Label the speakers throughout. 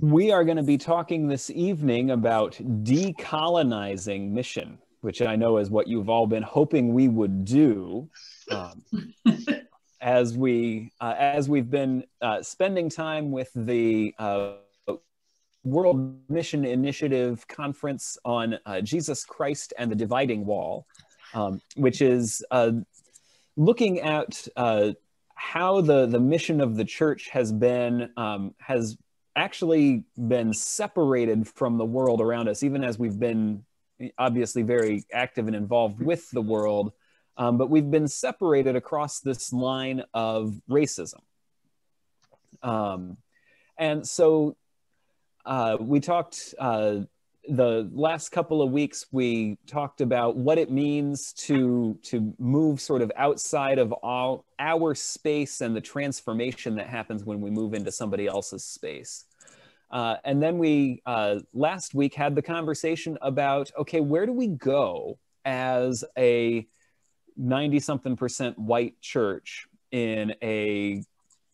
Speaker 1: We are going to be talking this evening about decolonizing mission, which I know is what you've all been hoping we would do, as we've been spending time with the World Mission Initiative Conference on Jesus Christ and the Dividing Wall, which is looking at how the mission of the church has actually been separated from the world around us, even as we've been obviously very active and involved with the world, but we've been separated across this line of racism. And so we talked, the last couple of weeks, we talked about what it means to move sort of outside of our space and the transformation that happens when we move into somebody else's space. And then we, last week, had the conversation about, okay, where do we go as a 90-something% white church in a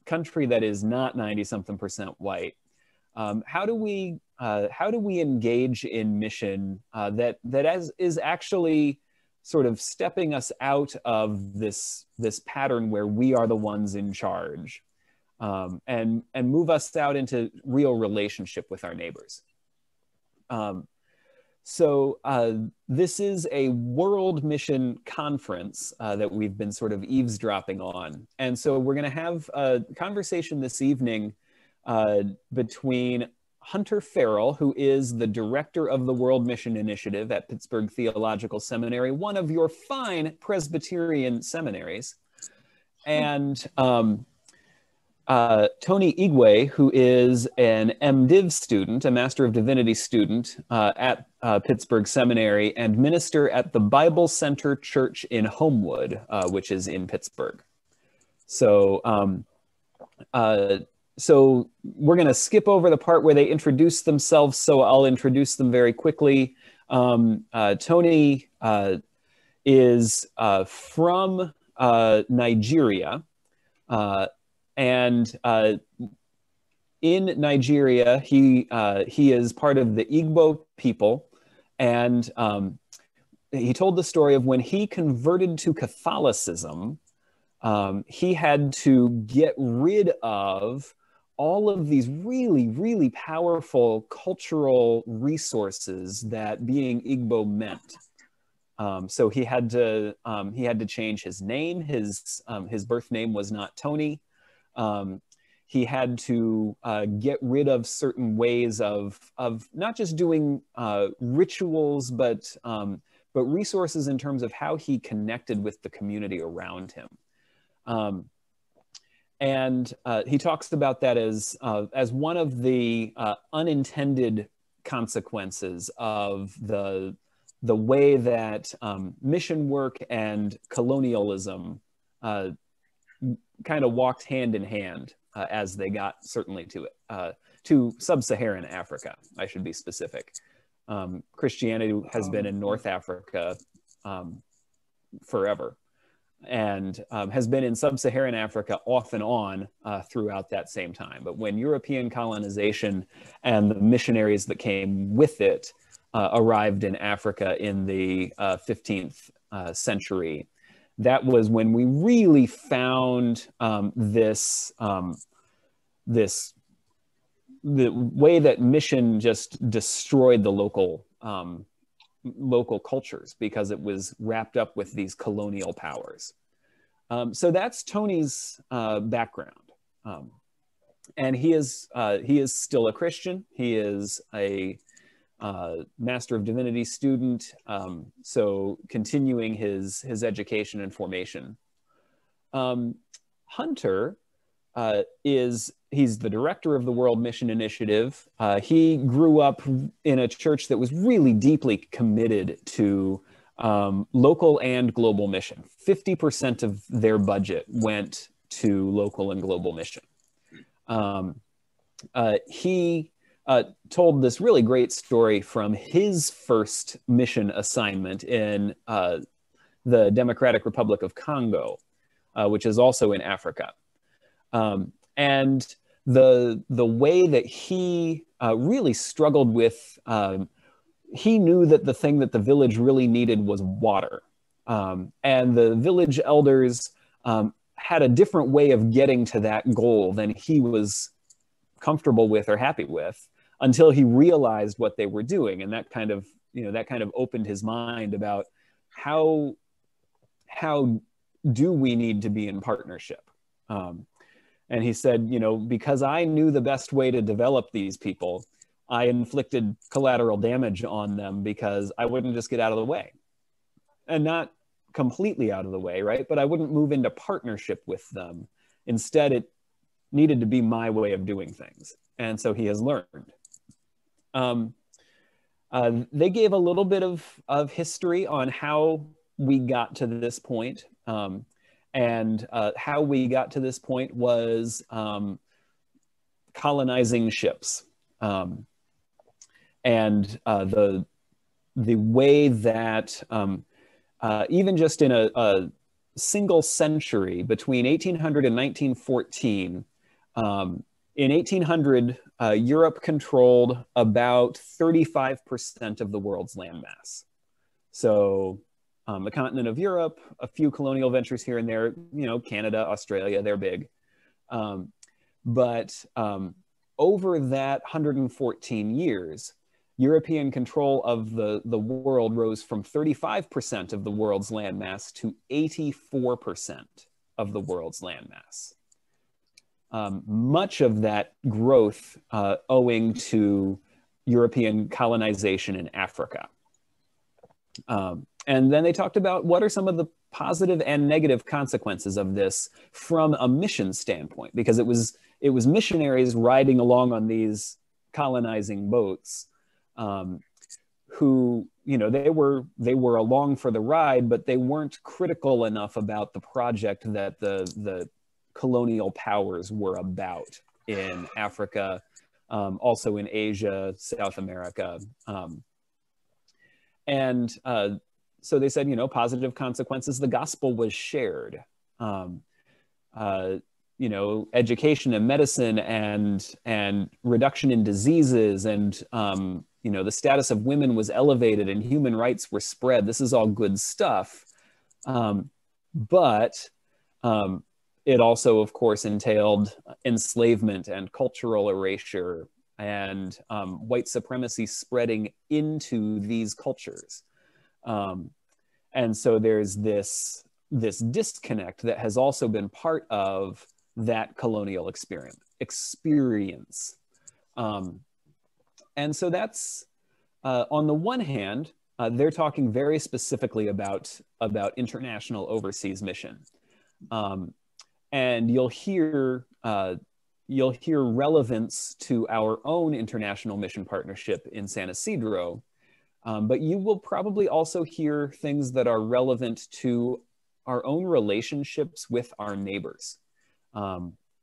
Speaker 1: country that is not 90-something% white? How do we engage in mission that is actually sort of stepping us out of this pattern where we are the ones in charge, and move us out into real relationship with our neighbors? So this is a World Mission Conference that we've been sort of eavesdropping on. And so we're going to have a conversation this evening between Hunter Farrell, who is the director of the World Mission Initiative at Pittsburgh Theological Seminary, one of your fine Presbyterian seminaries, and Tony Igwe, who is an MDiv student, a Master of Divinity student at Pittsburgh Seminary, and minister at the Bible Center Church in Homewood, which is in Pittsburgh. So we're going to skip over the part where they introduce themselves, so I'll introduce them very quickly. Tony is from Nigeria, and in Nigeria, he is part of the Igbo people, and he told the story of when he converted to Catholicism. He had to get rid of all of these really, really powerful cultural resources that being Igbo meant. So he had to change his name. His birth name was not Tony. He had to get rid of certain ways of not just doing rituals, but resources in terms of how he connected with the community around him. And he talks about that as one of the unintended consequences of the way that mission work and colonialism kind of walked hand in hand as they got certainly to sub-Saharan Africa. I should be specific. Christianity has been in North Africa forever, and has been in sub-Saharan Africa off and on throughout that same time. But when European colonization and the missionaries that came with it arrived in Africa in the 15th century, that was when we really found the way that mission just destroyed the local cultures, because it was wrapped up with these colonial powers. So that's Tony's background. And he is still a Christian. He is a Master of Divinity student, so continuing his education and formation. Hunter he's the director of the World Mission Initiative. He grew up in a church that was really deeply committed to local and global mission. 50% of their budget went to local and global mission. He told this really great story from his first mission assignment in the Democratic Republic of Congo, which is also in Africa. And the way that he really struggled with, he knew that the thing that the village really needed was water. And the village elders had a different way of getting to that goal than he was comfortable with or happy with, until he realized what they were doing. And that kind of, that kind of opened his mind about how do we need to be in partnership? And he said, because I knew the best way to develop these people, I inflicted collateral damage on them because I wouldn't just get out of the way. And not completely out of the way, right? But I wouldn't move into partnership with them. Instead, it needed to be my way of doing things. And so he has learned. They gave a little bit of history on how we got to this point. And how we got to this point was colonizing ships. And the way that even just in a single century between 1800 and 1914, in 1800, Europe controlled about 35% of the world's landmass. So the continent of Europe, a few colonial ventures here and there, Canada, Australia, they're big. But over that 114 years, European control of the world rose from 35% of the world's landmass to 84% of the world's landmass. Much of that growth owing to European colonization in Africa. And then they talked about what are some of the positive and negative consequences of this from a mission standpoint, because it was missionaries riding along on these colonizing boats who, they were along for the ride, but they weren't critical enough about the project that the colonial powers were about in Africa, also in Asia, South America. So they said, positive consequences, the gospel was shared. Education and medicine and reduction in diseases and, the status of women was elevated and human rights were spread. This is all good stuff. But it also, of course, entailed enslavement and cultural erasure and white supremacy spreading into these cultures. And so there's this disconnect that has also been part of that colonial experience. And so that's, on the one hand, they're talking very specifically about international overseas mission. And you'll hear relevance to our own international mission partnership in San Isidro, but you will probably also hear things that are relevant to our own relationships with our neighbors.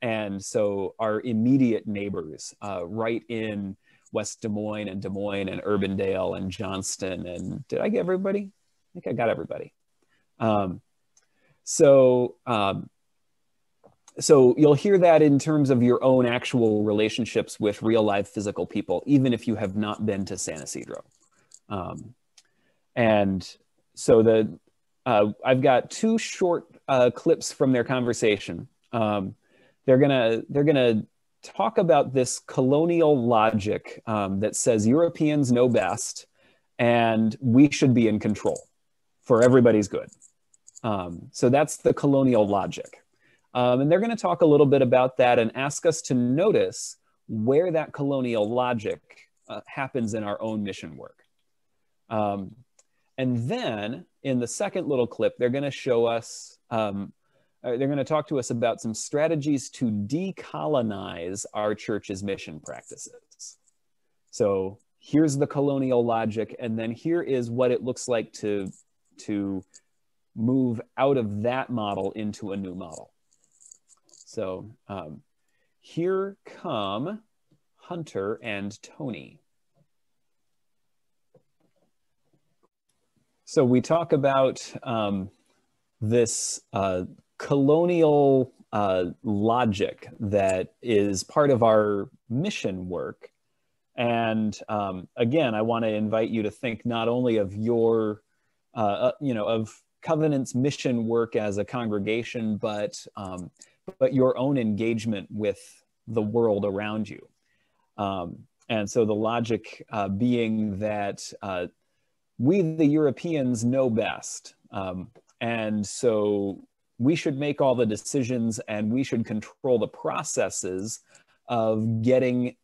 Speaker 1: And so our immediate neighbors, right in West Des Moines and Urbandale and Johnston. And did I get everybody? I think I got everybody. So you'll hear that in terms of your own actual relationships with real live physical people, even if you have not been to San Isidro. And so I've got two short clips from their conversation. They're gonna talk about this colonial logic that says Europeans know best and we should be in control for everybody's good. So that's the colonial logic. And they're gonna talk a little bit about that and ask us to notice where that colonial logic happens in our own mission work. And then in the second little clip, they're gonna show us, they're going to talk to us about some strategies to decolonize our church's mission practices. So here's the colonial logic, and then here is what it looks like to move out of that model into a new model. So here come Hunter and Tony. So we talk about this colonial logic that is part of our mission work. And again, I want to invite you to think not only of your, of Covenant's mission work as a congregation, but your own engagement with the world around you. And so the logic being that we, the Europeans, know best. And so we should make all the decisions, and we should control the processes of getting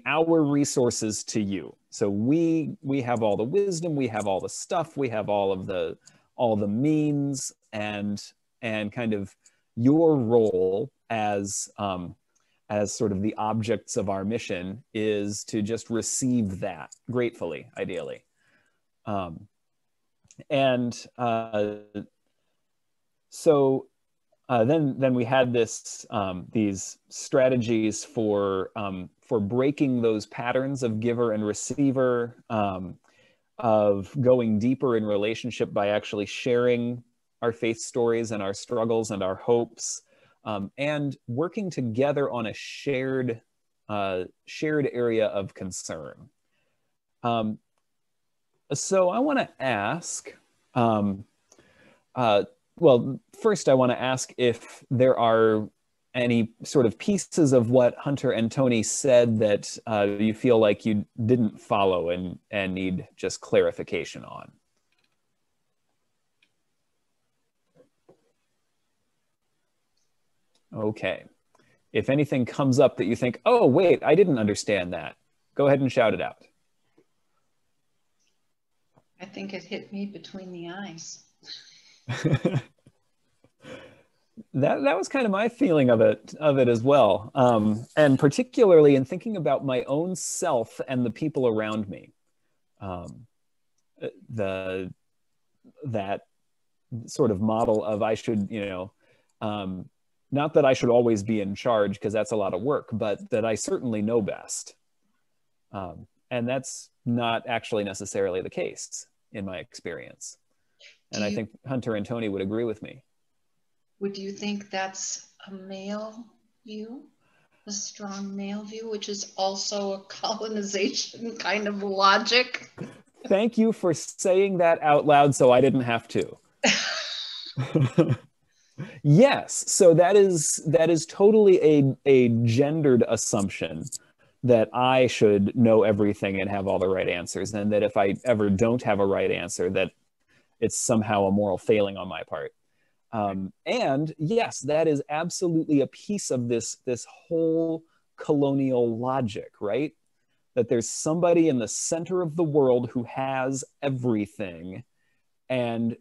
Speaker 1: our resources to you. So we have all the wisdom, we have all the stuff, we have all the means, and kind of your role as sort of the objects of our mission is to just receive that gratefully, ideally. So then we had these strategies for breaking those patterns of giver and receiver, of going deeper in relationship by actually sharing our faith stories and our struggles and our hopes, and working together on a shared area of concern. So I want to ask, well, first I want to ask if there are any sort of pieces of what Hunter and Tony said that you feel like you didn't follow and need just clarification on. Okay. If anything comes up that you think, oh, wait, I didn't understand that, go ahead and shout it out.
Speaker 2: I think it hit me between the eyes.
Speaker 1: That was kind of my feeling of it as well. And particularly in thinking about my own self and the people around me. That sort of model of I should, not that I should always be in charge, because that's a lot of work, but that I certainly know best. And that's not actually necessarily the case in my experience. And I think Hunter and Tony would agree with me.
Speaker 2: Would you think that's a male view, a strong male view, which is also a colonization kind of logic?
Speaker 1: Thank you for saying that out loud so I didn't have to. Yes, so that is totally a gendered assumption that I should know everything and have all the right answers, and that if I ever don't have a right answer, that it's somehow a moral failing on my part. And yes, that is absolutely a piece of this whole colonial logic, right? That there's somebody in the center of the world who has everything and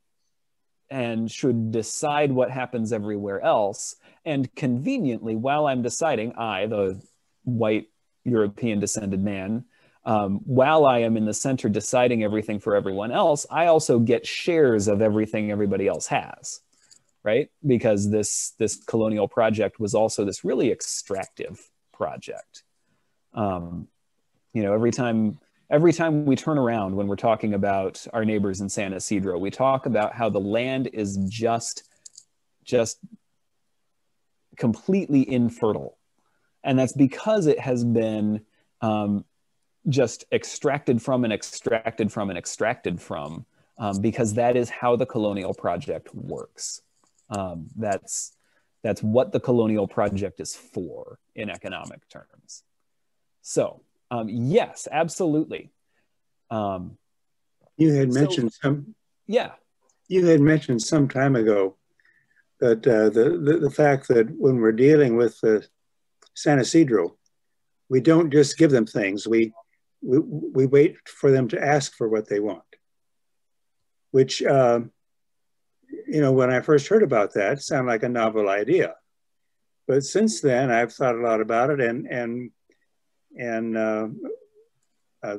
Speaker 1: should decide what happens everywhere else. And conveniently, while I'm deciding, I, the white European descended man, while I am in the center deciding everything for everyone else, I also get shares of everything everybody else has, right? Because this colonial project was also this really extractive project. Every time we turn around when we're talking about our neighbors in San Isidro, we talk about how the land is just completely infertile. And that's because it has been just extracted from and extracted from and extracted from, because that is how the colonial project works. That's what the colonial project is for in economic terms. So yes, absolutely.
Speaker 3: You had mentioned You had mentioned some time ago that the fact that when we're dealing with San Isidro, we don't just give them things. We wait for them to ask for what they want, which, when I first heard about that, sounded like a novel idea. But since then, I've thought a lot about it, and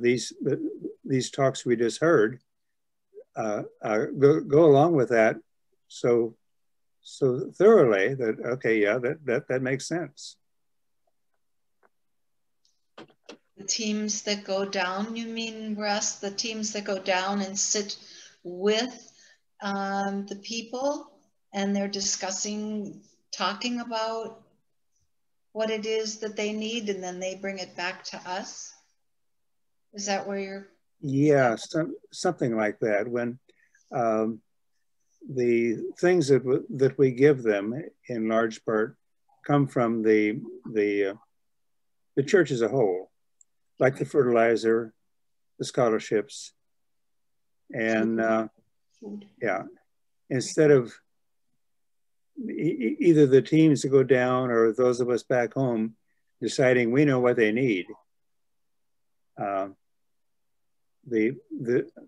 Speaker 3: these talks we just heard go along with that so thoroughly that, okay, yeah, that makes sense.
Speaker 2: The teams that go down, you mean, Russ? The teams that go down and sit with the people and they're discussing talking about what it is that they need, and then they bring it back to us? Is that where you're?
Speaker 3: Yeah, something like that. When the things that we give them, in large part, come from the church as a whole, like the fertilizer, the scholarships, and yeah, instead of either the teams that go down or those of us back home deciding we know what they need. The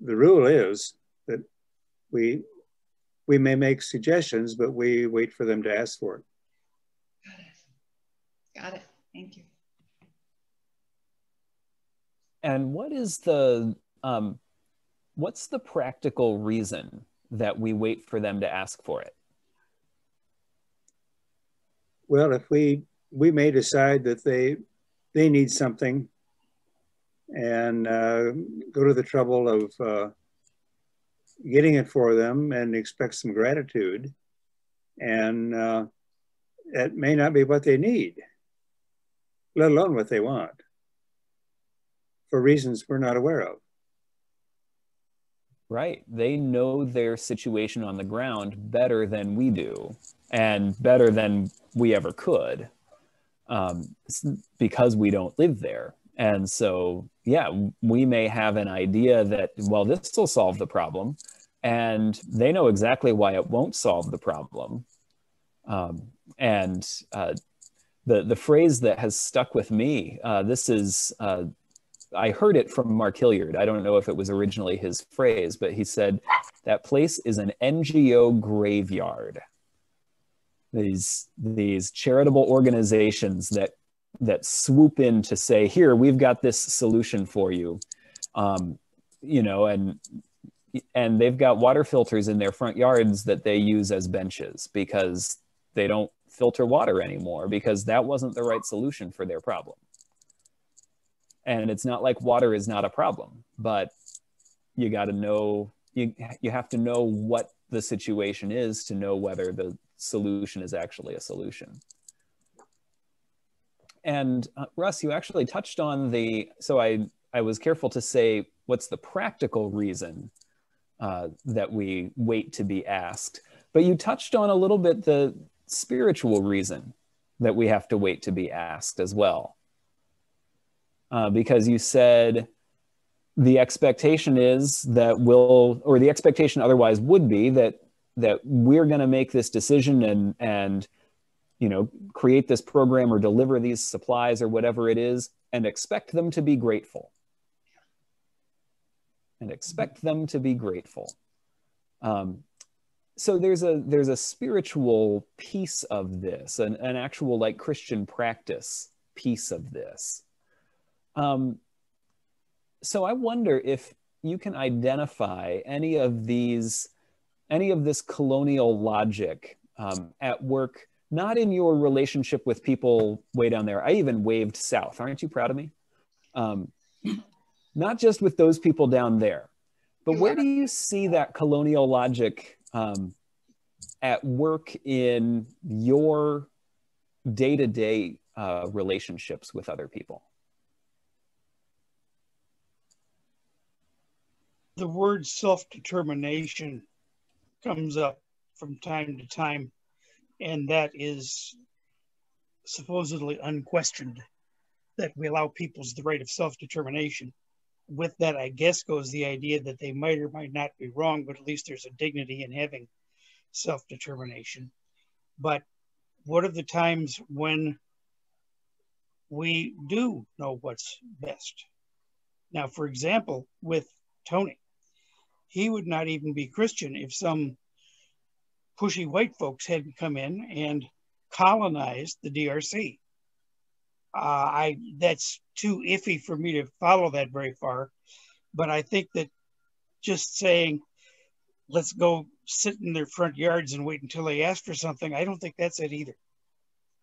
Speaker 3: rule is that we may make suggestions, but we wait for them to ask for it.
Speaker 2: Got it. Thank you.
Speaker 1: And what is the what's the practical reason that we wait for them to ask for it?
Speaker 3: Well, if we may decide that they need something and go to the trouble of getting it for them and expect some gratitude, and it may not be what they need, let alone what they want, for reasons we're not aware of.
Speaker 1: Right. They know their situation on the ground better than we do, and better than we ever could, because we don't live there. And so, yeah, we may have an idea that, well, this will solve the problem, and they know exactly why it won't solve the problem. The phrase that has stuck with me, this is, I heard it from Mark Hilliard. I don't know if it was originally his phrase, but he said, that place is an NGO graveyard. These charitable organizations that swoop in to say, here, we've got this solution for you. You know, and they've got water filters in their front yards that they use as benches because they don't filter water anymore, because that wasn't the right solution for their problem. And it's not like water is not a problem, but you got to know, you have to know what the situation is to know whether the solution is actually a solution. And Russ, you actually touched on so I was careful to say, what's the practical reason that we wait to be asked? But you touched on a little bit the spiritual reason that we have to wait to be asked as well. Because you said the expectation is that or the expectation otherwise would be that we're going to make this decision and you know, create this program or deliver these supplies or whatever it is, and expect them to be grateful. And expect them to be grateful. So there's a spiritual piece of this, an actual like Christian practice piece of this. So I wonder if you can identify any of this colonial logic at work, not in your relationship with people way down there. I even waved south. Aren't you proud of me? Not just with those people down there, but where do you see that colonial logic at work in your day-to-day relationships with other people?
Speaker 4: The word self-determination comes up from time to time, and that is supposedly unquestioned, that we allow people's the right of self-determination. With that, I guess, goes the idea that they might or might not be wrong, but at least there's a dignity in having self-determination. But what are the times when we do know what's best? Now, for example, with Tony, he would not even be Christian if some pushy white folks hadn't come in and colonized the DRC. That's too iffy for me to follow that very far, but I think that just saying, let's go sit in their front yards and wait until they ask for something, I don't think that's it either.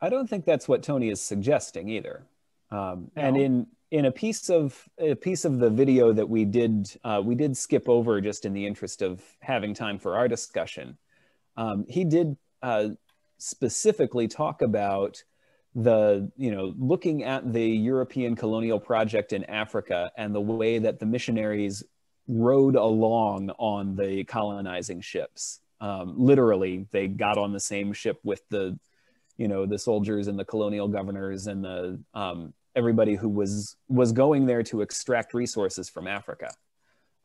Speaker 1: I don't think that's what Tony is suggesting either. No. And in a piece of the video that we did skip over just in the interest of having time for our discussion, he did specifically talk about the, looking at the European colonial project in Africa and the way that the missionaries rode along on the colonizing ships. Literally, they got on the same ship with the soldiers and the colonial governors and the everybody who was going there to extract resources from Africa.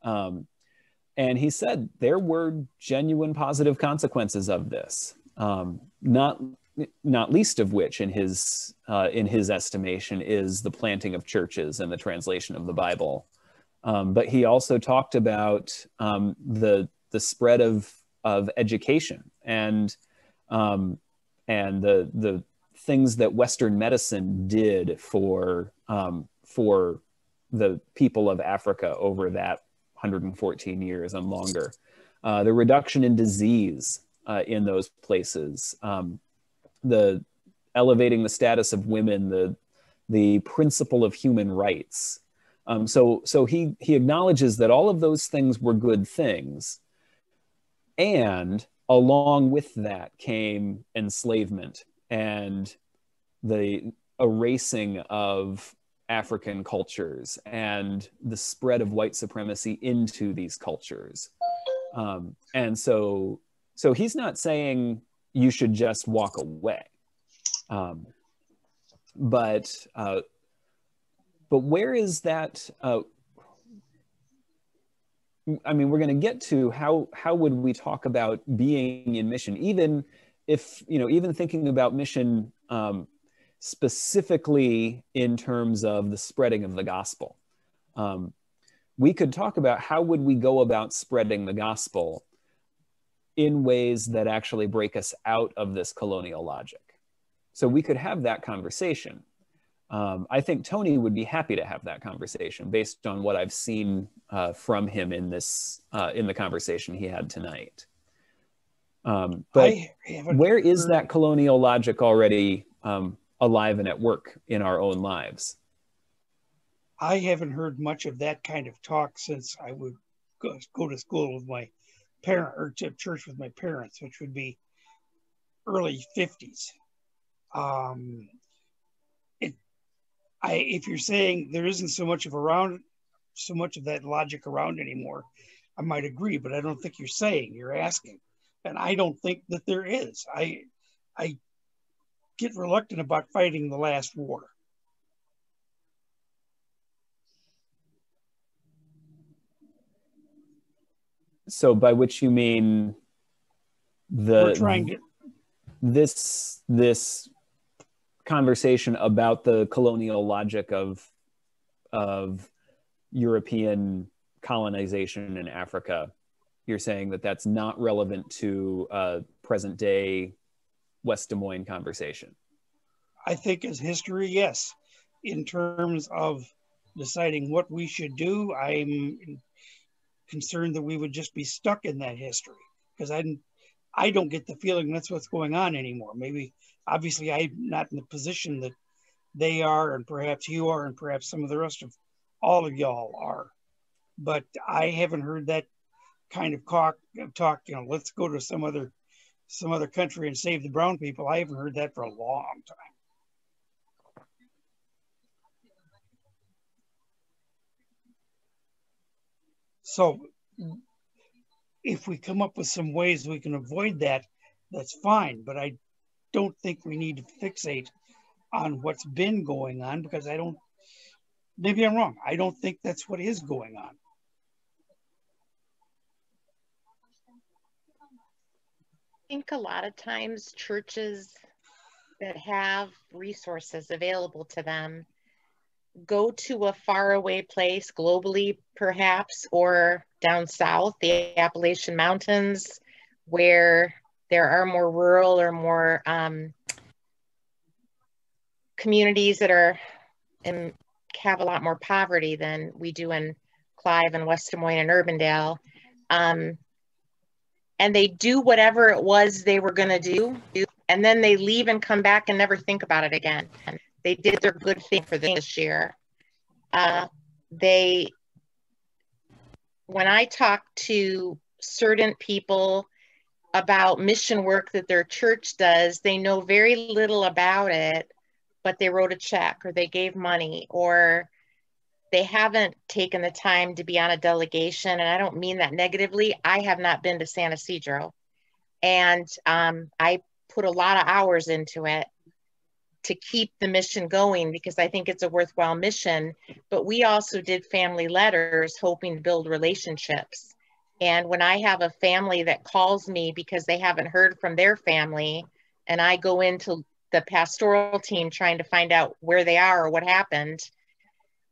Speaker 1: And he said there were genuine positive consequences of this, not least of which in his estimation is the planting of churches and the translation of the Bible. But he also talked about the spread of education and the things that Western medicine did for the people of Africa over that 114 years and longer. The reduction in disease in those places, the elevating the status of women, the principle of human rights. So he acknowledges that all of those things were good things. And along with that came enslavement and the erasing of African cultures and the spread of white supremacy into these cultures. And so he's not saying you should just walk away. But where is that? I mean, we're going to get to how would we talk about being in mission, even if, even thinking about mission specifically in terms of the spreading of the gospel. We could talk about how would we go about spreading the gospel in ways that actually break us out of this colonial logic. So we could have that conversation. I think Tony would be happy to have that conversation based on what I've seen from him in the conversation he had tonight. But where is that colonial logic already alive and at work in our own lives?
Speaker 4: I haven't heard much of that kind of talk since I would go to school with my parent, or to church with my parents, which would be early 50s. If you're saying there isn't so much of that logic around anymore, I might agree, but I don't think you're saying, you're asking. And I don't think that there is. I get reluctant about fighting the last war.
Speaker 1: So by which you mean
Speaker 4: we're trying to
Speaker 1: this conversation about the colonial logic of European colonization in Africa. You're saying that that's not relevant to present day West Des Moines conversation.
Speaker 4: I think as history, yes. In terms of deciding what we should do, I'm concerned that we would just be stuck in that history, because I don't get the feeling that's what's going on anymore. Maybe, obviously, I'm not in the position that they are, and perhaps you are, and perhaps some of the rest of all of y'all are. But I haven't heard that kind of talk, let's go to some other country and save the brown people. I haven't heard that for a long time. So if we come up with some ways we can avoid that, that's fine. But I don't think we need to fixate on what's been going on, because maybe I'm wrong. I don't think that's what is going on.
Speaker 5: I think a lot of times churches that have resources available to them go to a faraway place globally, perhaps, or down south, the Appalachian Mountains, where there are more rural or more communities that have a lot more poverty than we do in Clive and West Des Moines and Urbandale. And they do whatever it was they were going to do, and then they leave and come back and never think about it again. They did their good thing for this year. When I talk to certain people about mission work that their church does. They know very little about it, but they wrote a check or they gave money or they haven't taken the time to be on a delegation. And I don't mean that negatively. I have not been to San Ysidro, and I put a lot of hours into it to keep the mission going because I think it's a worthwhile mission. But we also did family letters hoping to build relationships. And when I have a family that calls me because they haven't heard from their family, and I go into the pastoral team trying to find out where they are or what happened,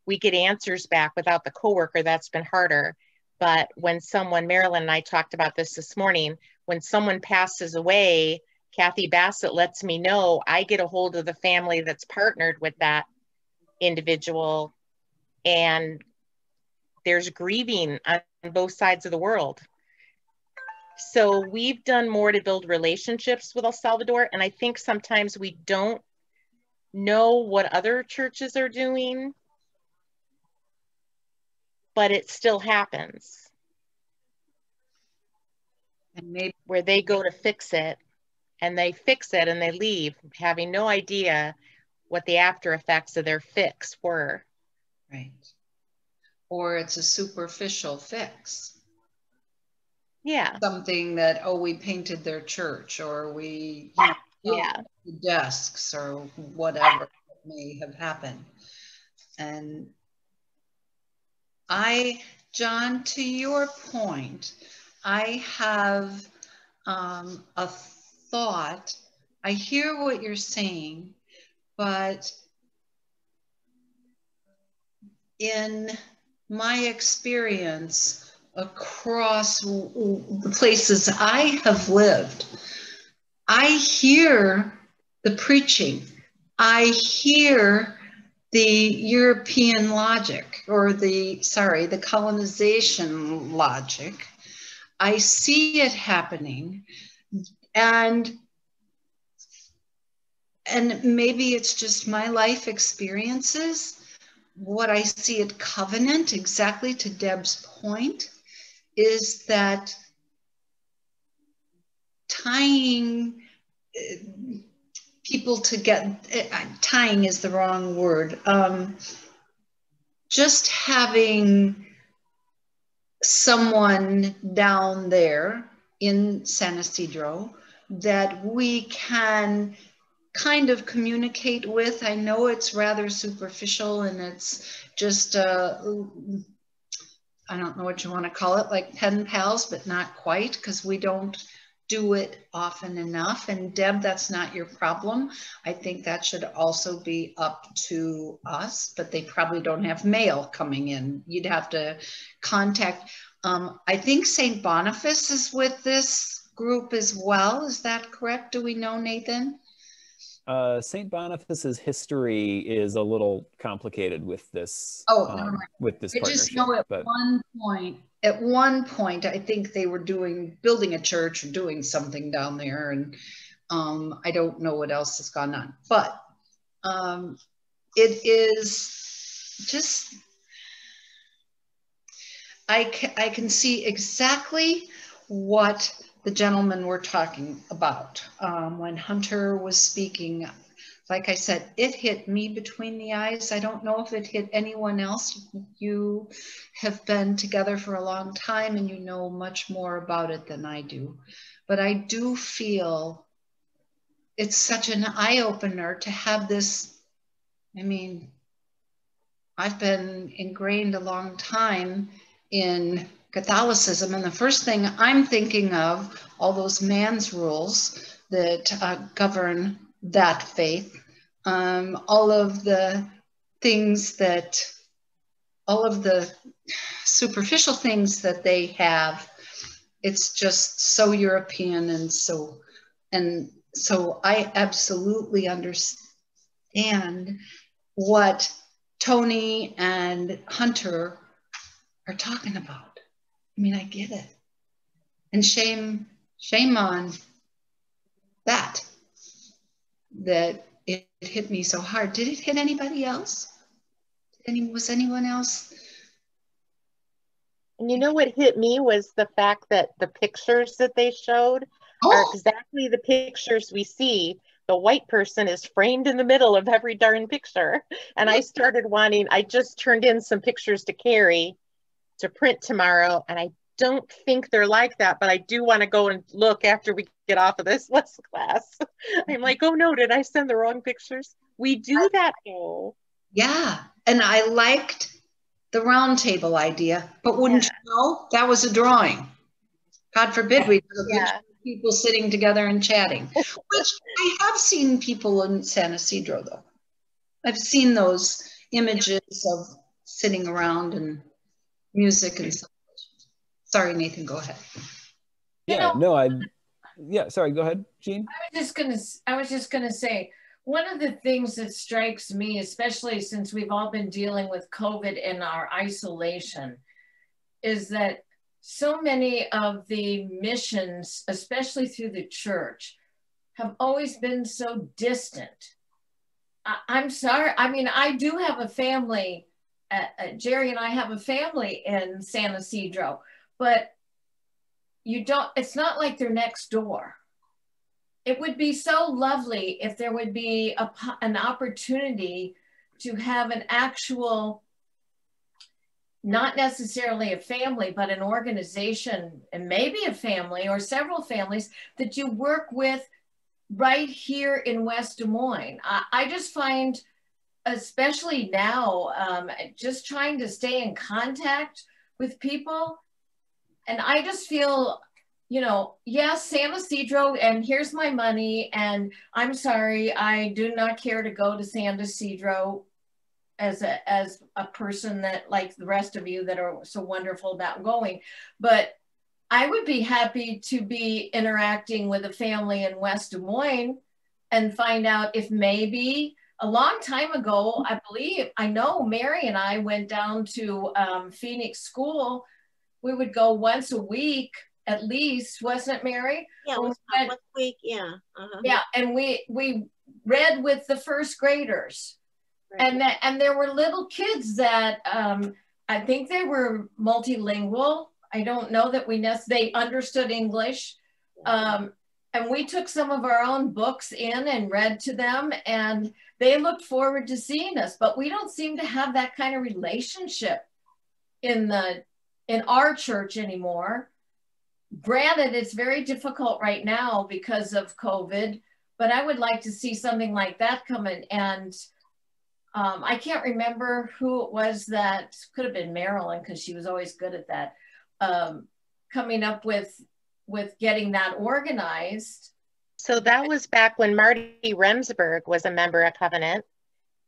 Speaker 5: we get answers back. Without the coworker, that's been harder. But when someone, Marilyn and I talked about this morning, when someone passes away, Kathy Bassett lets me know, I get a hold of the family that's partnered with that individual, and there's grieving on both sides of the world. So we've done more to build relationships with El Salvador, and I think sometimes we don't know what other churches are doing, but it still happens.
Speaker 2: And maybe
Speaker 5: where they go to fix it, and they fix it and they leave having no idea what the after effects of their fix were.
Speaker 2: right. Or it's a superficial fix.
Speaker 5: Yeah.
Speaker 2: Something that, oh, we painted their church, or we
Speaker 5: Yeah.
Speaker 2: the desks, or whatever may have happened. And John, to your point, I have a thought. I hear what you're saying, but in my experience across the places I have lived, I hear the preaching. I hear the European logic, or the colonization logic. I see it happening, and maybe it's just my life experiences. What I see at Covenant, exactly to Deb's point, is that tying people together, tying is the wrong word, just having someone down there in San Ysidro that we can kind of communicate with. I know it's rather superficial and it's just, I don't know what you want to call it, like pen pals, but not quite, because we don't do it often enough. And Deb, that's not your problem. I think that should also be up to us, but they probably don't have mail coming in. You'd have to contact, I think St. Boniface is with this group as well. Is that correct? Do we know, Nathan?
Speaker 1: St. Boniface's history is a little complicated with this. With this partnership. I just know
Speaker 2: at one point, I think they were building a church or doing something down there, and I don't know what else has gone on. But it is just, I can see exactly what the gentlemen were talking about when Hunter was speaking. Like I said, it hit me between the eyes. I don't know if it hit anyone else. You have been together for a long time and you know much more about it than I do. But I do feel it's such an eye-opener to have this. I mean, I've been ingrained a long time in Catholicism, and the first thing I'm thinking of, all those man's rules that govern that faith, all of the superficial things that they have, it's just so European, and so I absolutely understand what Tony and Hunter are talking about. I mean, I get it. And shame on that it hit me so hard. Did it hit anybody else? Was anyone else?
Speaker 5: And you know what hit me was the fact that the pictures that they showed are exactly the pictures we see. The white person is framed in the middle of every darn picture. And I started I just turned in some pictures to Carrie to print tomorrow. And I don't think they're like that, but I do want to go and look after we get off of this lesson class. I'm like, oh no, did I send the wrong pictures? We do that though.
Speaker 2: Yeah. And I liked the round table idea, but wouldn't you know, that was a drawing. God forbid we have people sitting together and chatting, which I have seen people in San Isidro though. I've seen those images of sitting around and music and stuff. Sorry, Nathan, go ahead.
Speaker 1: Yeah, sorry, go ahead, Jean.
Speaker 6: I was just gonna say, one of the things that strikes me, especially since we've all been dealing with COVID and our isolation, is that so many of the missions, especially through the church, have always been so distant. I'm sorry, I mean, I do have a family, Jerry and I have a family in San Isidro, but it's not like they're next door. It would be so lovely if there would be an opportunity to have an actual, not necessarily a family, but an organization, and maybe a family or several families that you work with right here in West Des Moines. I just find, especially now, just trying to stay in contact with people. And I just feel, you know, yes, San Isidro, and here's my money, and I'm sorry, I do not care to go to San Isidro as a person that, like the rest of you that are so wonderful about going. But I would be happy to be interacting with a family in West Des Moines and find out if maybe a long time ago, I know Mary and I went down to Phoenix School. We would go once a week at least, wasn't it, Mary?
Speaker 7: Yeah, it was once a week, yeah.
Speaker 6: Yeah, and we read with the first graders. Right. And there were little kids that I think they were multilingual. I don't know that they understood English. And we took some of our own books in and read to them, and they looked forward to seeing us, but we don't seem to have that kind of relationship in our church anymore. Granted, it's very difficult right now because of COVID, but I would like to see something like that coming. And I can't remember who it was that, could have been Marilyn, because she was always good at that, coming up with getting that organized.
Speaker 5: So that was back when Marty Remsburg was a member of Covenant,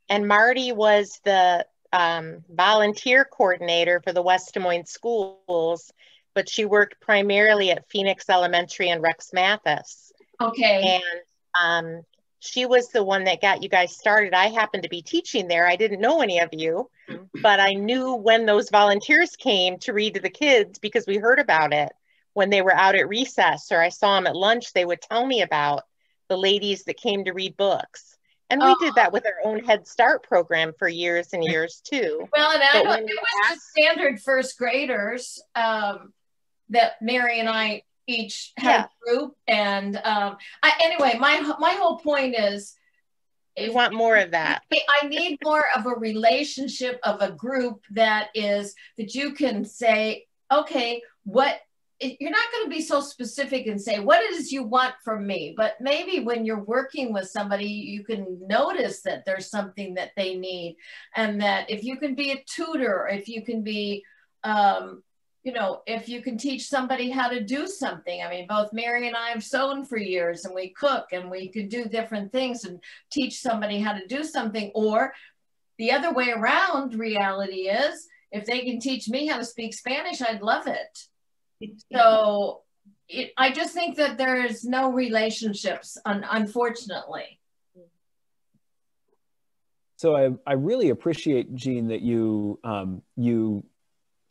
Speaker 5: and Marty was the volunteer coordinator for the West Des Moines schools, but she worked primarily at Phoenix Elementary and Rex Mathis.
Speaker 6: Okay.
Speaker 5: And she was the one that got you guys started. I happened to be teaching there. I didn't know any of you, but I knew when those volunteers came to read to the kids because we heard about it when they were out at recess, or I saw them at lunch. They would tell me about the ladies that came to read books. And we did that with our own Head Start program for years and years too.
Speaker 6: Well, and it was just standard first graders that Mary and I each had a group. And anyway, my whole point is,
Speaker 5: we want more of that.
Speaker 6: I need more of a relationship of a group that you can say, okay, you're not going to be so specific and say, what it is you want from me? But maybe when you're working with somebody, you can notice that there's something that they need. And that if you can be a tutor, if you can be, if you can teach somebody how to do something. I mean, both Mary and I have sewn for years, and we cook, and we could do different things and teach somebody how to do something. Or the other way around, reality is, if they can teach me how to speak Spanish, I'd love it. So I just think that there is no relationships, unfortunately.
Speaker 1: So I really appreciate, Jean, that you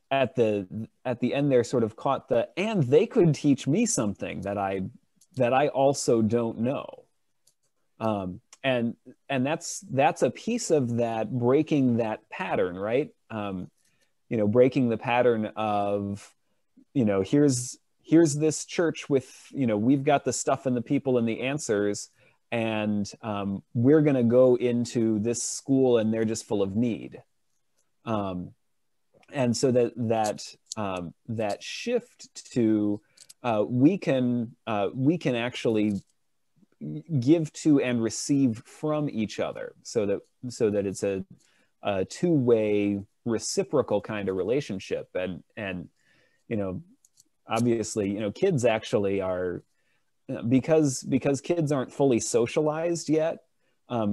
Speaker 1: at the end there sort of caught and they could teach me something that I also don't know. And that's a piece of that, breaking that pattern, right? Breaking the pattern of, here's here's this church with, you know, we've got the stuff and the people and the answers, and we're going to go into this school and they're just full of need. And so that shift to we can actually give to and receive from each other, so that it's a two-way reciprocal kind of relationship. And you know, obviously, you know, kids actually are, because kids aren't fully socialized yet,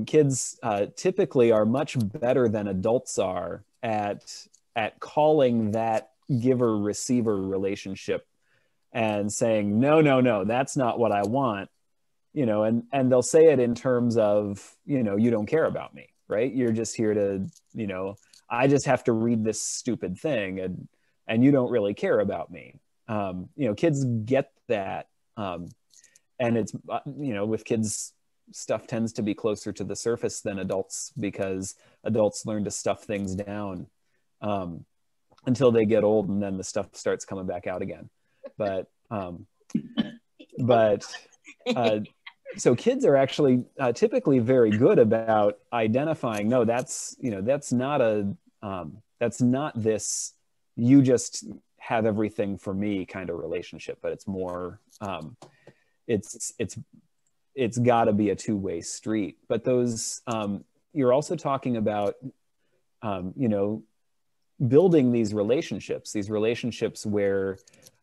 Speaker 1: kids typically are much better than adults are at calling that giver-receiver relationship and saying, no, that's not what I want, you know, and they'll say it in terms of, you know, you don't care about me, right? You're just here to, you know, I just have to read this stupid thing, and you don't really care about me. You know, kids get that. And it's, you know, with kids, stuff tends to be closer to the surface than adults, because adults learn to stuff things down until they get old, and then the stuff starts coming back out again. But so kids are actually typically very good about identifying, no, that's, you know, that's not this, you just have everything for me kind of relationship, but it's more, it's got to be a two-way street. But those, you're also talking about, you know, building these relationships where,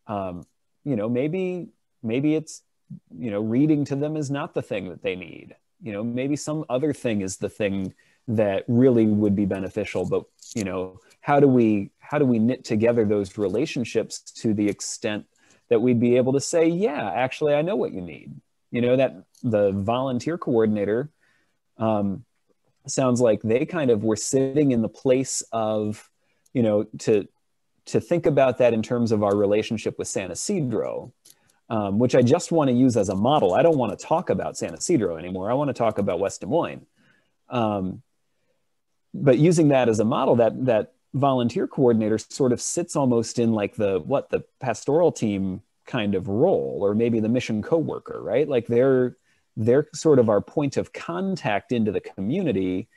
Speaker 1: you know, maybe it's, you know, reading to them is not the thing that they need. You know, maybe some other thing is the thing that really would be beneficial. But, you know, how do we knit together those relationships to the extent that we'd be able to say, yeah, actually, I know what you need. You know, that the volunteer coordinator sounds like they kind of were sitting in the place of, you know, to think about that in terms of our relationship with San Isidro, which I just want to use as a model. I don't want to talk about San Isidro anymore. I want to talk about West Des Moines. But using that as a model, that volunteer coordinator sort of sits almost in like the pastoral team kind of role, or maybe the mission coworker, right? Like they're sort of our point of contact into the community,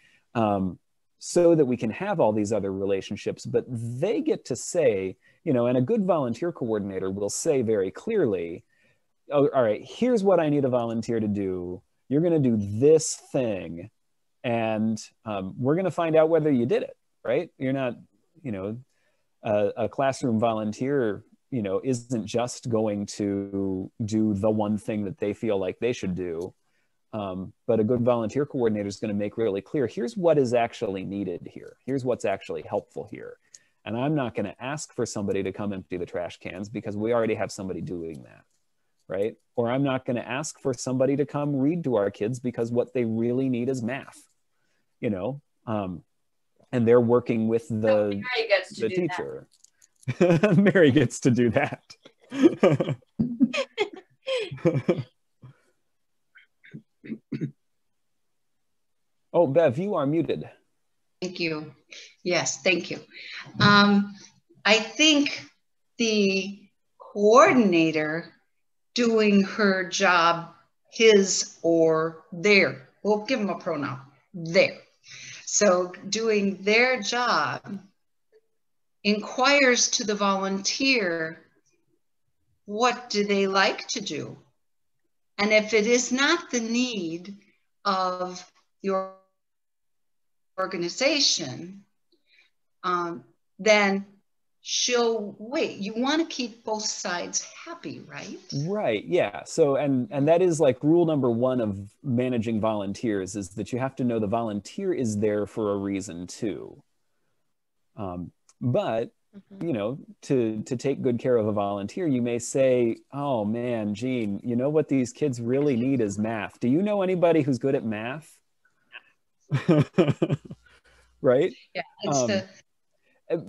Speaker 1: so that we can have all these other relationships. But they get to say, you know, and a good volunteer coordinator will say very clearly, oh, all right, here's what I need a volunteer to do. You're going to do this thing, and we're going to find out whether you did it, right? You're not, you know, a classroom volunteer, you know, isn't just going to do the one thing that they feel like they should do. But a good volunteer coordinator is going to make really clear, here's what is actually needed here. Here's what's actually helpful here. And I'm not going to ask for somebody to come empty the trash cans because we already have somebody doing that, right? Or I'm not going to ask for somebody to come read to our kids because what they really need is math, you know? And they're working with the teacher. Mary gets to do that. Oh, Bev, you are muted.
Speaker 2: Thank you. Yes, thank you. I think the coordinator doing her job, his or their, we'll give them a pronoun, their. So doing their job inquires to the volunteer, what do they like to do? And if it is not the need of your organization, then she'll wait. You want to keep both sides happy, right?
Speaker 1: Right, yeah. So, and that is like rule number one of managing volunteers, is that you have to know the volunteer is there for a reason too. But, you know, to take good care of a volunteer, you may say, oh man, Jean, you know what these kids really need is math. Do you know anybody who's good at math? Right?
Speaker 2: Yeah,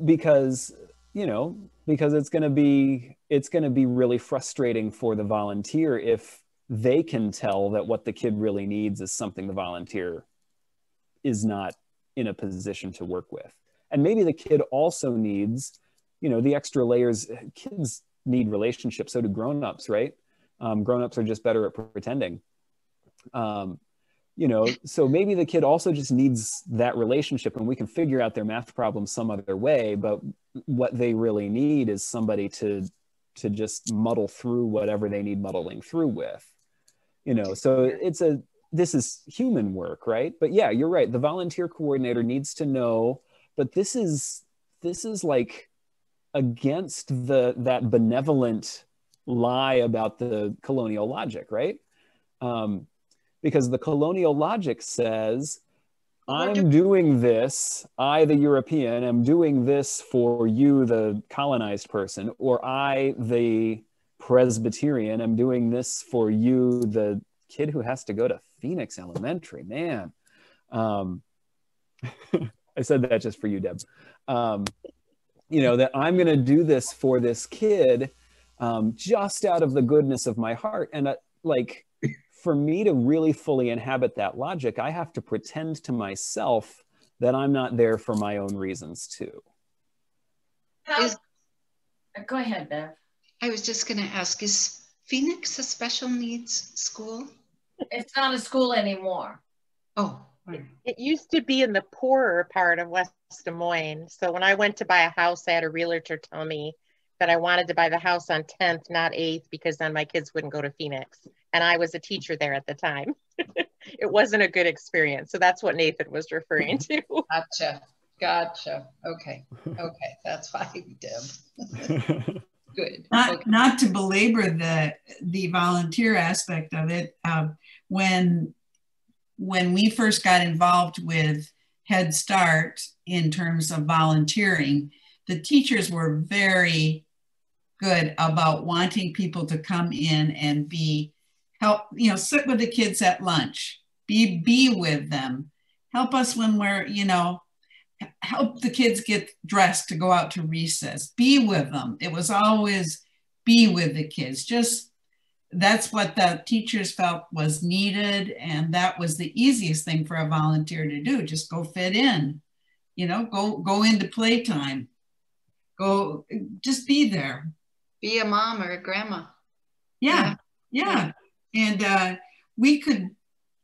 Speaker 1: because, you know, because it's going to be really frustrating for the volunteer if they can tell that what the kid really needs is something the volunteer is not in a position to work with. And maybe the kid also needs, you know, the extra layers. Kids need relationships. So do grown-ups, right? Grown-ups are just better at pretending. You know, so maybe the kid also just needs that relationship, and we can figure out their math problem some other way, but what they really need is somebody to just muddle through whatever they need muddling through with, you know. So this is human work, right? But yeah, you're right. The volunteer coordinator needs to know, but this is like against that benevolent lie about the colonial logic, right? Because the colonial logic says, I'm doing this, I, the European, am doing this for you, the colonized person, or I, the Presbyterian, am doing this for you, the kid who has to go to Phoenix Elementary, man. I said that just for you, Deb. You know, that I'm gonna do this for this kid just out of the goodness of my heart. And like, for me to really fully inhabit that logic, I have to pretend to myself that I'm not there for my own reasons too.
Speaker 6: Go ahead, Bev.
Speaker 2: I was just going to ask, is Phoenix a special needs school?
Speaker 6: It's not a school anymore.
Speaker 2: Oh.
Speaker 5: It used to be in the poorer part of West Des Moines. So when I went to buy a house, I had a realtor tell me that I wanted to buy the house on 10th, not 8th, because then my kids wouldn't go to Phoenix. And I was a teacher there at the time. It wasn't a good experience. So that's what Nathan was referring to.
Speaker 2: Gotcha. Okay. That's fine, Deb. Good.
Speaker 8: Not to belabor the volunteer aspect of it. When we first got involved with Head Start in terms of volunteering, the teachers were very good about wanting people to come in and sit with the kids at lunch, be with them, help us when we're, help the kids get dressed to go out to recess, be with them. It was always be with the kids. Just, that's what the teachers felt was needed. And that was the easiest thing for a volunteer to do. Just go fit in, go into playtime, go, just be there.
Speaker 2: Be a mom or a grandma.
Speaker 8: Yeah. And we could,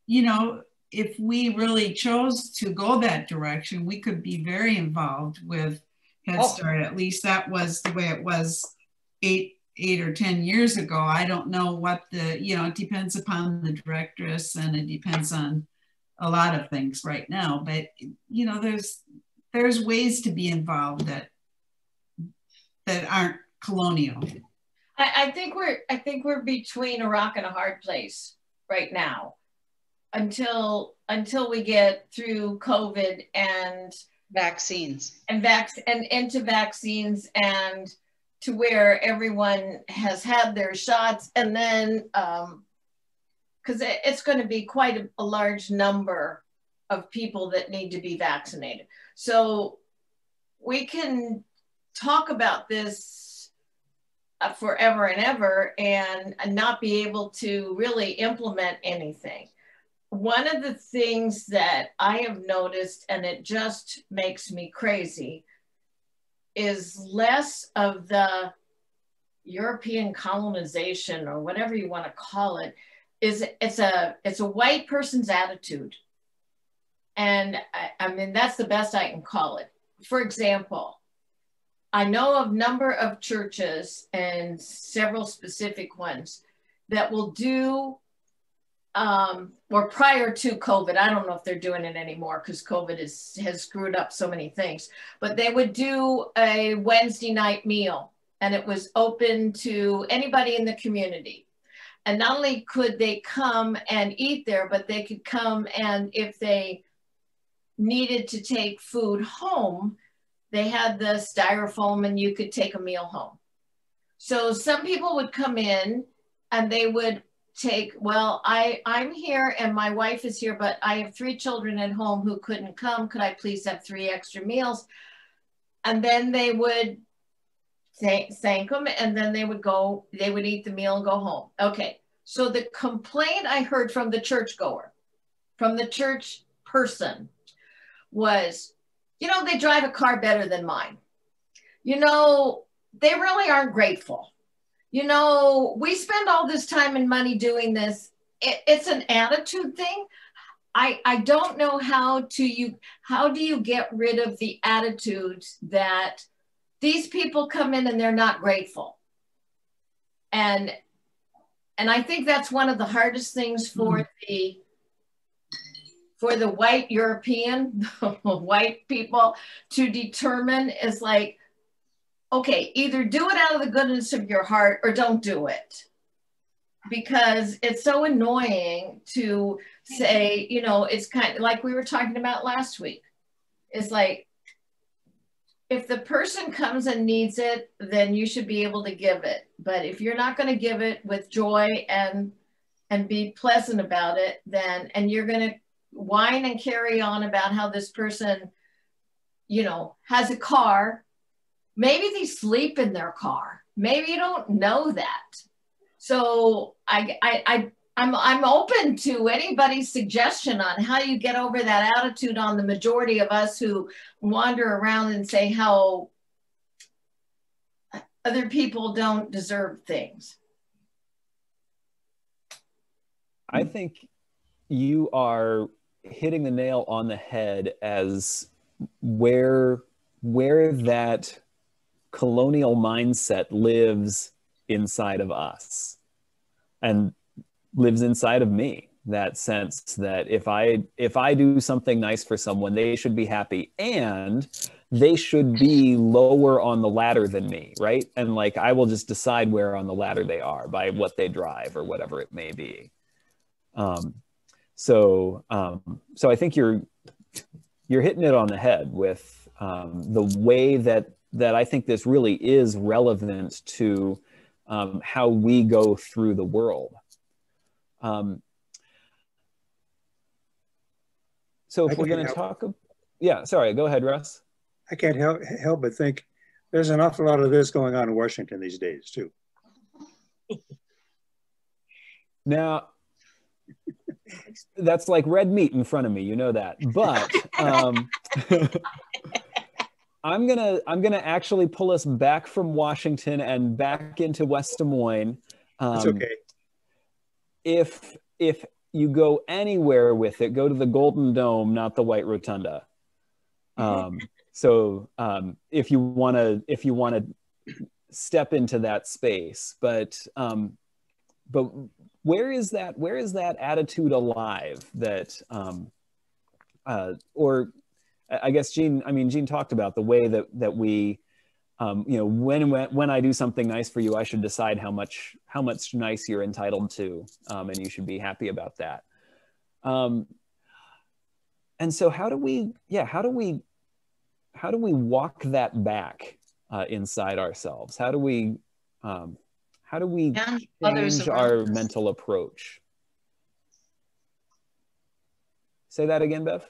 Speaker 8: if we really chose to go that direction, we could be very involved with Head Start. At least that was the way it was eight or 10 years ago. I don't know what it depends upon the directress, and it depends on a lot of things right now. But, there's ways to be involved that aren't colonial.
Speaker 6: I think we're between a rock and a hard place right now until we get through COVID and
Speaker 2: vaccines
Speaker 6: and into vaccines, and to where everyone has had their shots, and then because it's going to be quite a large number of people that need to be vaccinated. So we can talk about this forever and ever and not be able to really implement anything. One of the things that I have noticed, and it just makes me crazy, is less of the European colonization, or whatever you want to call it. It's a white person's attitude. And I mean, that's the best I can call it. For example, I know of a number of churches, and several specific ones, that will do, or prior to COVID, I don't know if they're doing it anymore because COVID has screwed up so many things, but they would do a Wednesday night meal, and it was open to anybody in the community. And not only could they come and eat there, but they could come, and if they needed to take food home, they had the styrofoam and you could take a meal home. So some people would come in and they would take, well, I'm here and my wife is here, but I have 3 children at home who couldn't come. Could I please have 3 extra meals? And then they would thank them, and then they would eat the meal and go home. Okay, so the complaint I heard from the churchgoer, from the church person, was, they drive a car better than mine. They really aren't grateful. you know, we spend all this time and money doing this. It's an attitude thing. I don't know how do you get rid of the attitudes that these people come in and they're not grateful. And I think that's one of the hardest things for the white European, white people to determine is like, okay, either do it out of the goodness of your heart or don't do it. Because it's so annoying to say, you know, it's kind of like we were talking about last week. It's like, if the person comes and needs it, then you should be able to give it. But if you're not going to give it with joy and be pleasant about it, then, and you're going to whine and carry on about how this person, you know, has a car, maybe they sleep in their car. Maybe you don't know that. So I'm open to anybody's suggestion on how you get over that attitude on the majority of us who wander around and say how other people don't deserve things.
Speaker 1: I think you are hitting the nail on the head as where that colonial mindset lives inside of us and lives inside of me. That sense that if I do something nice for someone, they should be happy and they should be lower on the ladder than me, right? And like I will just decide where on the ladder they are by what they drive or whatever it may be. So I think you're hitting it on the head with the way that I think this really is relevant to how we go through the world. So if we're going to talk, yeah, sorry, go ahead, Russ.
Speaker 3: I can't help but think there's an awful lot of this going on in Washington these days too.
Speaker 1: Now, that's like red meat in front of me, you know that. But I'm gonna actually pull us back from Washington and back into West Des Moines.
Speaker 3: That's okay.
Speaker 1: If you go anywhere with it, go to the Golden Dome, not the White Rotunda. So if you wanna step into that space, but where is that attitude alive that or I guess Jean talked about the way that we you know, when I do something nice for you, I should decide how much nice you're entitled to, and you should be happy about that. And so how do we walk that back inside ourselves? How do we change our mental approach? Say that again, Bev.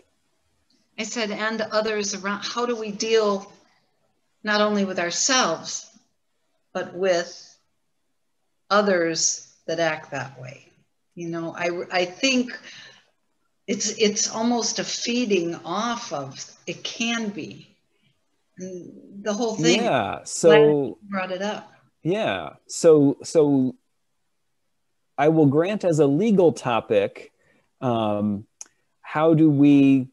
Speaker 2: I said, and others around. How do we deal not only with ourselves, but with others that act that way? You know, I think it's almost a feeding off of, it can be. And the whole thing.
Speaker 1: Yeah, so
Speaker 2: brought it up.
Speaker 1: Yeah, so I will grant as a legal topic, how do we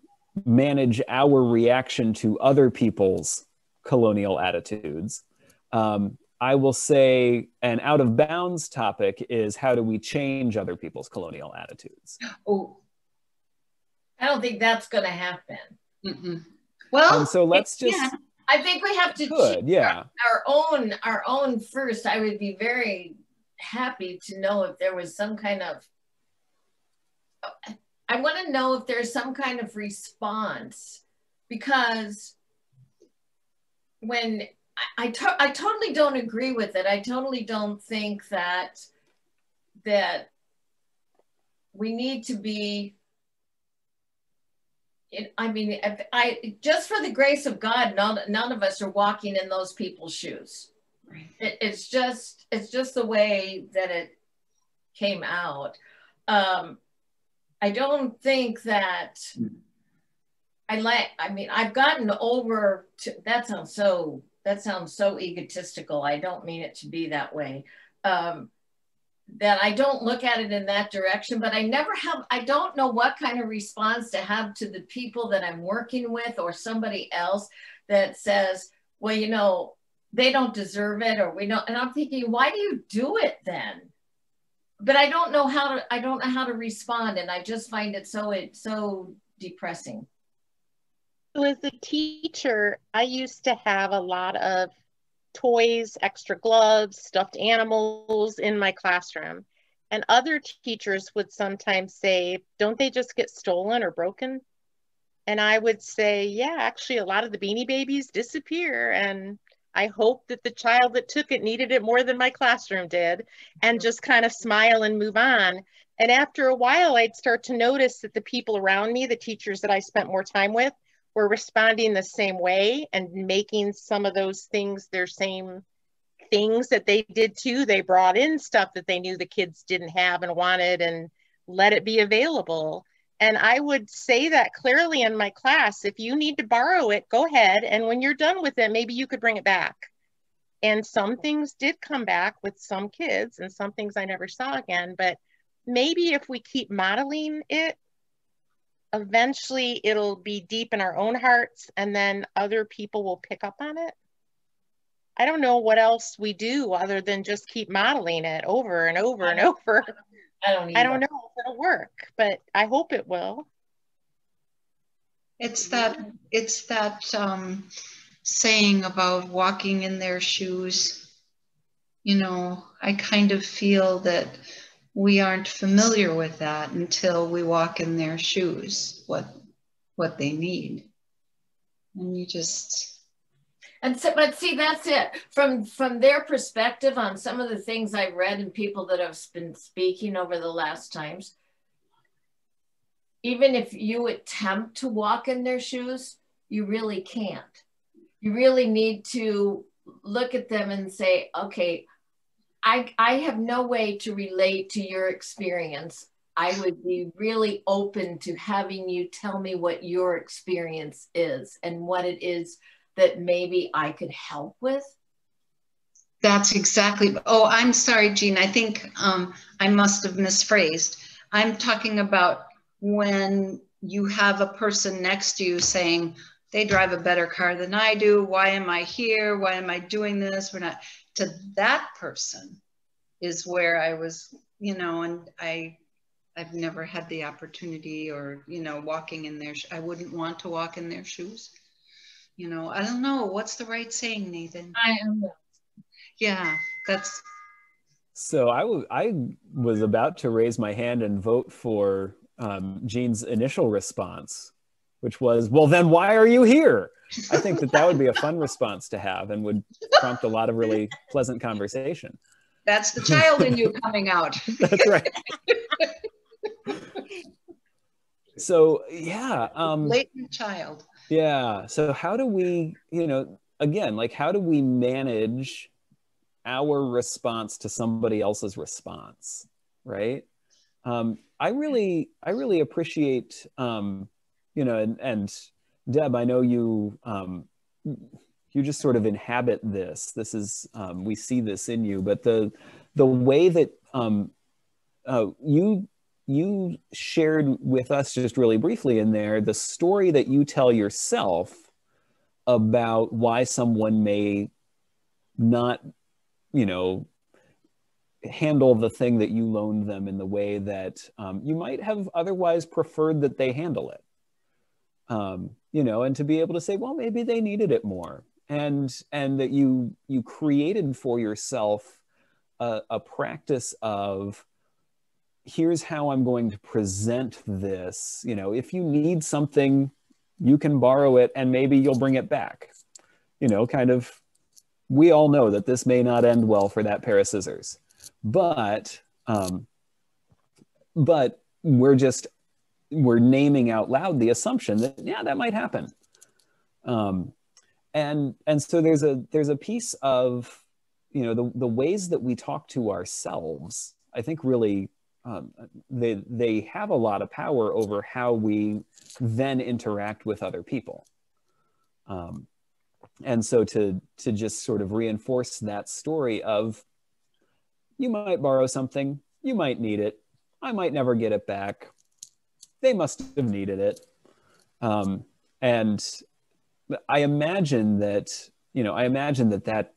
Speaker 1: manage our reaction to other people's colonial attitudes? I will say an out of bounds topic is how do we change other people's colonial attitudes?
Speaker 2: Oh,
Speaker 6: I don't think that's going to happen.
Speaker 2: Mm-mm. Well,
Speaker 1: so let's just.
Speaker 6: Yeah. I think we have to choose our own first. I would be very happy to know if there was some kind of. I want to know if there's some kind of response, because when I totally don't agree with it. I totally don't think that we need to be. I mean, just for the grace of God, none of us are walking in those people's shoes.
Speaker 2: Right.
Speaker 6: It's just the way that it came out. I don't think that I've gotten over that sounds so egotistical. I don't mean it to be that way, that I don't look at it in that direction, but I don't know what kind of response to have to the people that I'm working with or somebody else that says, well, you know, they don't deserve it, or we don't. And I'm thinking, why do you do it then? But I don't know how to respond. And I just find it so depressing.
Speaker 5: So as a teacher, I used to have a lot of toys, extra gloves, stuffed animals in my classroom. And other teachers would sometimes say, don't they just get stolen or broken? And I would say, yeah, actually a lot of the Beanie Babies disappear. And I hope that the child that took it needed it more than my classroom did, and just kind of smile and move on. And after a while, I'd start to notice that the people around me, the teachers that I spent more time with, were responding the same way and making some of those things their same things that they did too. They brought in stuff that they knew the kids didn't have and wanted and let it be available. And I would say that clearly in my class, if you need to borrow it, go ahead. And when you're done with it, maybe you could bring it back. And some things did come back with some kids, and some things I never saw again. But maybe if we keep modeling it, eventually it'll be deep in our own hearts, and then other people will pick up on it. I don't know what else we do other than just keep modeling it over and over and over. I don't know if it'll work, but I hope it will.
Speaker 2: It's that saying about walking in their shoes. You know, I kind of feel that we aren't familiar with that until we walk in their shoes, what they need. And you just...
Speaker 6: And so, but see, that's it. From their perspective on some of the things I've read and people that have been speaking over the last times, even if you attempt to walk in their shoes, you really can't. You really need to look at them and say, okay, I have no way to relate to your experience. I would be really open to having you tell me what your experience is and what it is that maybe I could help with.
Speaker 2: That's exactly. Oh, I'm sorry, Jean. I think I must have misphrased. I'm talking about when you have a person next to you saying, they drive a better car than I do. Why am I here? Why am I doing this? We're not. To that person is where I was, you know, and I've never had the opportunity or, you know, walking in their, I wouldn't want to walk in their shoes. You know, I don't know. What's the right saying, Nathan?
Speaker 6: I don't know.
Speaker 2: Yeah, that's.
Speaker 1: So I was about to raise my hand and vote for Jean's initial response, which was, well, then why are you here? I think that would be a fun response to have and would prompt a lot of really pleasant conversation.
Speaker 2: That's the child in you coming out.
Speaker 1: That's right. So, yeah.
Speaker 2: Latent child.
Speaker 1: Yeah. So how do we, you know, again, like how do we manage our response to somebody else's response, right? I really appreciate, you know, and Deb, I know you, you just sort of inhabit this. This is, we see this in you, but the way that you shared with us just really briefly in there, the story that you tell yourself about why someone may not, you know, handle the thing that you loaned them in the way that you might have otherwise preferred that they handle it. You know, and to be able to say, well, maybe they needed it more. And that you created for yourself a practice of, here's how I'm going to present this. You know, if you need something, you can borrow it and maybe you'll bring it back. You know, kind of, we all know that this may not end well for that pair of scissors, but we're naming out loud the assumption that, yeah, that might happen. And so there's a piece of, you know, the ways that we talk to ourselves, I think really, they have a lot of power over how we then interact with other people. And so to just sort of reinforce that story of, You might borrow something, you might need it, I might never get it back, they must have needed it. And I imagine that, that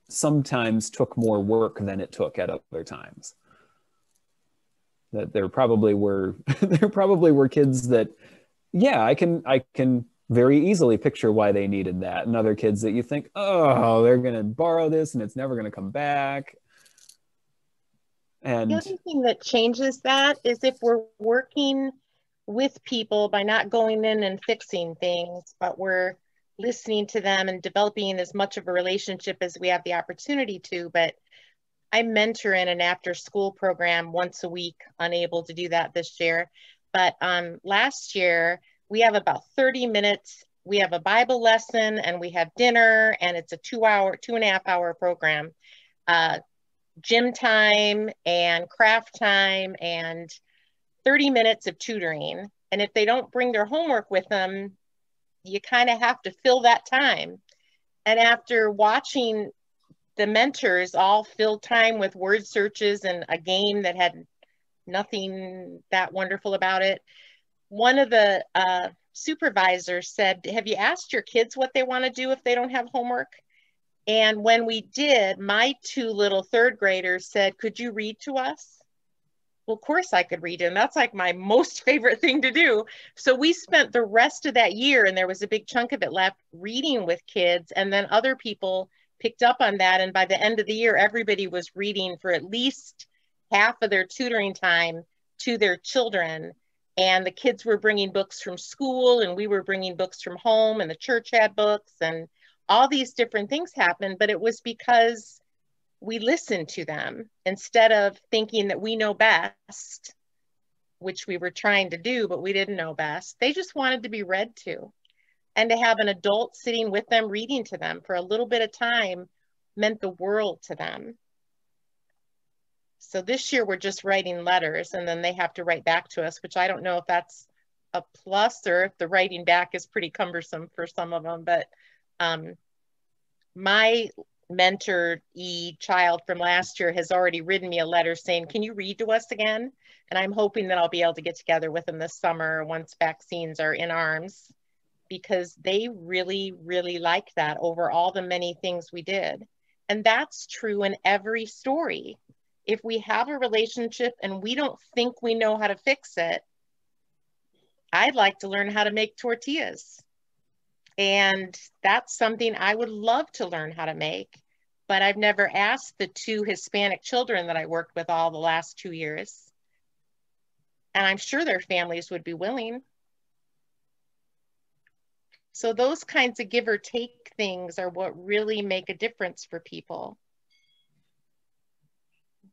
Speaker 1: sometimes took more work than it took at other times. That there probably were kids that, yeah, I can very easily picture why they needed that, and other kids that you think, oh, they're gonna borrow this and it's never gonna come back. And
Speaker 5: the other thing that changes that is if we're working with people by not going in and fixing things, but we're listening to them and developing as much of a relationship as we have the opportunity to. But I mentor in an after school program once a week, unable to do that this year. But last year, we have about 30 minutes. We have a Bible lesson and we have dinner, and it's a 2.5 hour program. Gym time and craft time and 30 minutes of tutoring. And if they don't bring their homework with them, you kind of have to fill that time. And after watching the mentors all fill time with word searches and a game that had nothing that wonderful about it, one of the supervisors said, have you asked your kids what they want to do if they don't have homework? And when we did, my 2 little 3rd graders said, could you read to us? Well, of course I could read, and that's like my most favorite thing to do. So we spent the rest of that year, and there was a big chunk of it left, reading with kids, and then other people picked up on that. And by the end of the year, everybody was reading for at least half of their tutoring time to their children. And the kids were bringing books from school, and we were bringing books from home, and the church had books, and all these different things happened. But it was because we listened to them instead of thinking that we know best, which we were trying to do, but we didn't know best. They just wanted to be read to. And to have an adult sitting with them, reading to them for a little bit of time meant the world to them. So this year we're just writing letters, and then they have to write back to us, which I don't know if that's a plus or if the writing back is pretty cumbersome for some of them. But my mentor-y child from last year has already written me a letter saying, can you read to us again? And I'm hoping that I'll be able to get together with them this summer once vaccines are in arms, because they really, really like that over all the many things we did. And that's true in every story. If we have a relationship and we don't think we know how to fix it, I'd like to learn how to make tortillas. And that's something I would love to learn how to make, but I've never asked the 2 Hispanic children that I worked with all the last 2 years. And I'm sure their families would be willing. So those kinds of give or take things are what really make a difference for people.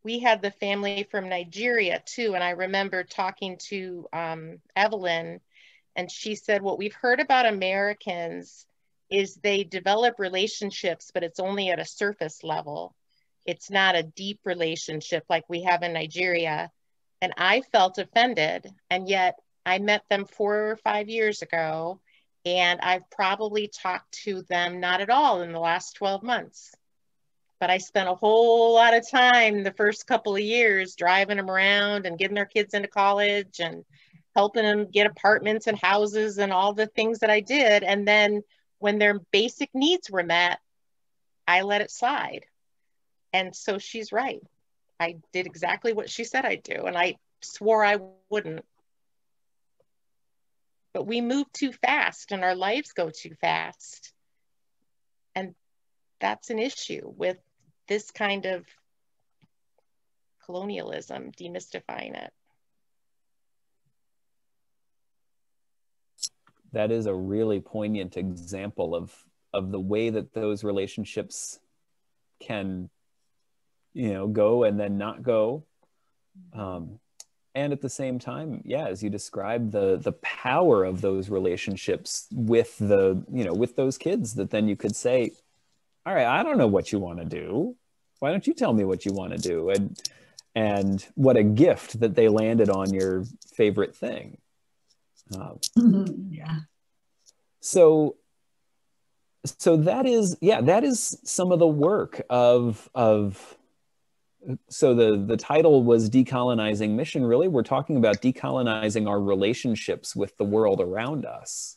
Speaker 5: We had the family from Nigeria too, and I remember talking to Evelyn, and she said, what we've heard about Americans is they develop relationships, but it's only at a surface level. It's not a deep relationship like we have in Nigeria. And I felt offended. And yet I met them 4 or 5 years ago, and I've probably talked to them not at all in the last 12 months. But I spent a whole lot of time the first couple of years driving them around and getting their kids into college and helping them get apartments and houses and all the things that I did. And then when their basic needs were met, I let it slide. And so she's right. I did exactly what she said I'd do, and I swore I wouldn't. But we move too fast and our lives go too fast. And that's an issue with this kind of colonialism, demystifying it.
Speaker 1: That is a really poignant example of the way that those relationships can, go and then not go. And at the same time, yeah, as you described, the power of those relationships with with those kids, that then you could say, all right, I don't know what you want to do. Why don't you tell me what you want to do? And what a gift that they landed on your favorite thing.
Speaker 8: Yeah.
Speaker 1: So that is some of the work of so the title was Decolonizing Mission. Really, we're talking about decolonizing our relationships with the world around us.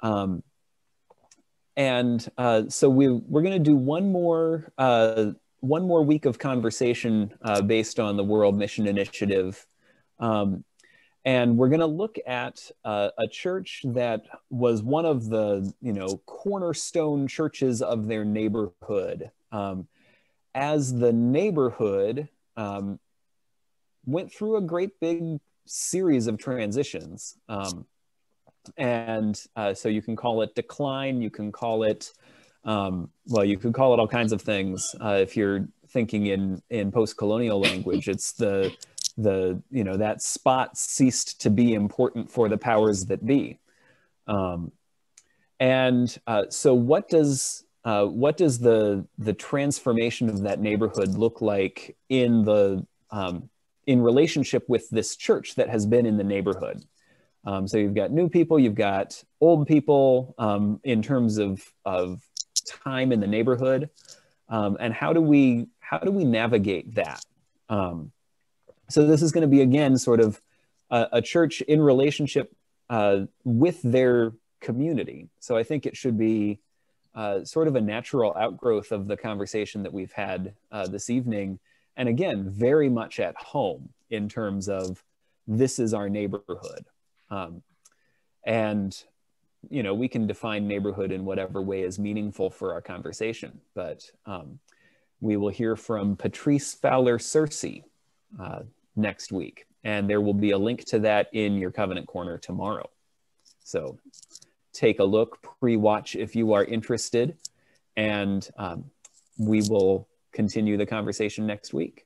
Speaker 1: So we're going to do one more week of conversation based on the World Mission Initiative. And we're going to look at a church that was one of the, cornerstone churches of their neighborhood. As the neighborhood went through a great big series of transitions. So you can call it decline, you can call it, you could call it all kinds of things. If you're thinking in post-colonial language, it's that spot ceased to be important for the powers that be. So what does the transformation of that neighborhood look like in relationship with this church that has been in the neighborhood? So you've got new people, you've got old people in terms of time in the neighborhood, and how do we navigate that? So this is going to be, again, sort of a church in relationship with their community. So I think it should be sort of a natural outgrowth of the conversation that we've had this evening. And again, very much at home in terms of this is our neighborhood. We can define neighborhood in whatever way is meaningful for our conversation. But we will hear from Patrice Fowler-Searcy next week. And there will be a link to that in your Covenant Corner tomorrow. So take a look, pre-watch if you are interested, and we will continue the conversation next week.